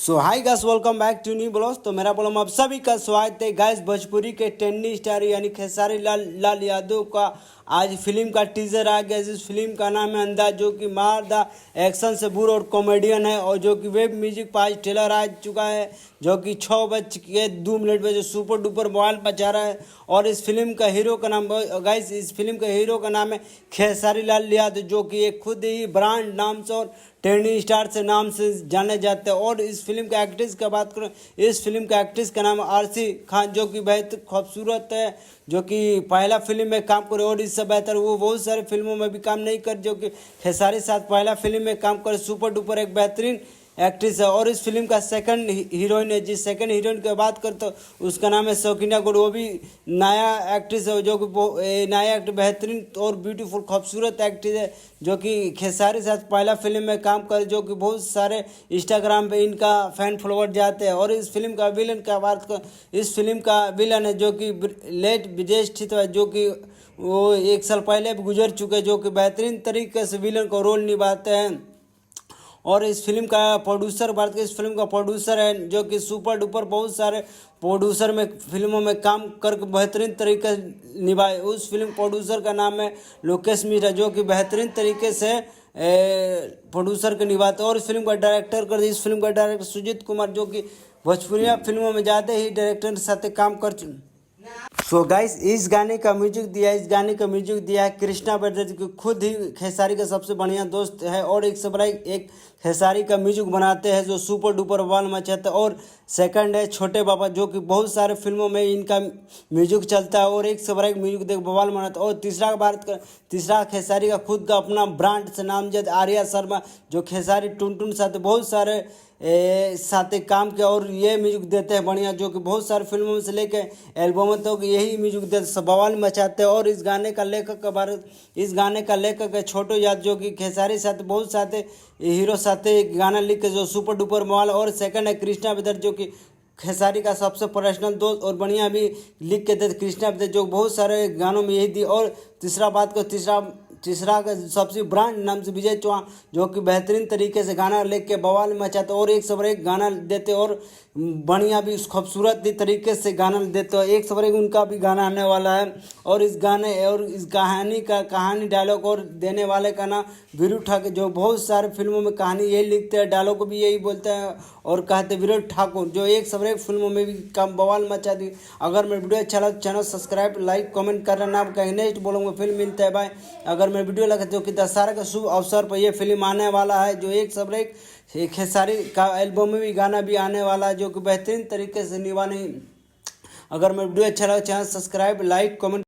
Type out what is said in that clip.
So hi guys, welcome back to new blog. तो मेरा बोलूँ आप सभी का स्वागत है गाइस। भोजपुरी के ट्रेंडिंग स्टार यानी खेसारी लाल यादव का आज फिल्म का टीजर आ गया। इस फिल्म का नाम है अंदाज, जो कि मारदा एक्शन से बुर और कॉमेडियन है, और जो कि वेब म्यूजिक पर आज ट्रेलर आ चुका है, जो कि 6:02 पे जो सुपर डुपर मोबाइल पर जा रहा है। और इस फिल्म का हीरो का नाम गाइस, इस फिल्म का हीरो का नाम है खेसारी लाल यादव, जो कि एक खुद ही ब्रांड नाम से और ट्रेंडिंग स्टार से नाम से जाने जाते हैं। और इस फिल्म का एक्ट्रेस का बात करें, इस फिल्म का एक्ट्रेस का नाम आरसी खान, जो कि बेहद खूबसूरत है, जो कि पहला फिल्म में काम करे और इससे बेहतर वो बहुत सारे फिल्मों में भी काम नहीं कर, जो कि खेसारी साथ पहला फिल्म में काम करे। सुपर डुपर एक बेहतरीन एक्ट्रेस है। और इस फिल्म का सेकंड हीरोइन है, जिस सेकंड हीरोइन की बात करते तो उसका नाम है शौकीना गुड। वो भी नया एक्ट्रेस है, जो कि नया एक्टर बेहतरीन और ब्यूटीफुल खूबसूरत एक्ट्रेस है, जो कि खेसारी साथ पहला फिल्म में काम करे, जो कि बहुत सारे इंस्टाग्राम पे इनका फैन फॉलोवर जाते हैं। और इस फिल्म का विलन का बात कर, इस फिल्म का विलन है, जो कि लेट विजय स्थित है, जो कि वो 1 साल पहले भी गुजर चुके, जो कि बेहतरीन तरीके से विलन का रोल निभाते हैं। और इस फिल्म का प्रोड्यूसर बात करें, इस फिल्म का प्रोड्यूसर है, जो कि सुपर डुपर बहुत सारे प्रोड्यूसर में फिल्मों में काम करके बेहतरीन तरीके से निभाए। उस फिल्म प्रोड्यूसर का नाम है लोकेश मिश्रा, जो कि बेहतरीन तरीके से प्रोड्यूसर के निभाते। और इस फिल्म का इस फिल्म का डायरेक्टर सुजीत कुमार, जो कि भोजपुरी फिल्मों में ज़्यादा ही डायरेक्टर के साथ काम कर सो गाइस, इस गाने का म्यूजिक दिया है कृष्णा ब्रदर्स, जो खुद ही खेसारी का सबसे बढ़िया दोस्त है, और एक खेसारी का म्यूजिक बनाते हैं जो सुपर डुपर बवाल मचाते हैं। और सेकंड है छोटे बाबा, जो कि बहुत सारे फिल्मों में इनका म्यूजिक चलता है और एक से बड़ा एक म्यूजिक देख बवाल मनाते हैं। और तीसरा खेसारी का खुद का अपना ब्रांड से नामजद आर्या शर्मा, जो खेसारी टुन साथ बहुत सारे साथ काम किया और ये म्यूजिक देते हैं बढ़िया, जो कि बहुत सारे फिल्मों से लेके एल्बम तक यही म्यूजिक देते बवाल मचाते हैं। और इस गाने का लेखक है छोटू यादव, जो कि खेसारी साथ बहुत साथ हीरो साथ गाना लिख के जो सुपर डुपर मोबाइल। और सेकंड है कृष्णा ब्रदर, जो कि खेसारी का सबसे पर्सनल दोस्त और बढ़िया भी लिख के देते कृष्णा ब्रदर, जो बहुत सारे गानों में यही दी। और तीसरा का सबसे ब्रांड नाम से विजय चौहान, जो कि बेहतरीन तरीके से गाना लेके बवाल मचाते और एक से एक गाना देते और बढ़िया भी खूबसूरत तरीके से गाना देते हो। एक से एक उनका भी गाना आने वाला है। और इस कहानी डायलॉग और देने वाले का नाम विरुद्ध ठाकुर, जो बहुत सारे फिल्मों में कहानी यही लिखते हैं, डायलॉग भी यही बोलते हैं और कहते विरुद्ध ठाकुर, जो एक से एक फिल्मों में भी कम बवाल मचा दी। अगर मैं वीडियो अच्छा लगा चैनल सब्सक्राइब लाइक कमेंट करना ना कहीं नेक्स्ट बोलूँगा फिल्म मिलता है भाई। अगर मैं वीडियो लगा, जो कि दशहरा के शुभ अवसर पर यह फिल्म आने वाला है, जो एक से एक खेसारी का एल्बम में भी गाना भी आने वाला है, जो कि बेहतरीन तरीके से निभाने। अगर मैं वीडियो अच्छा लगा चैनल सब्सक्राइब लाइक कमेंट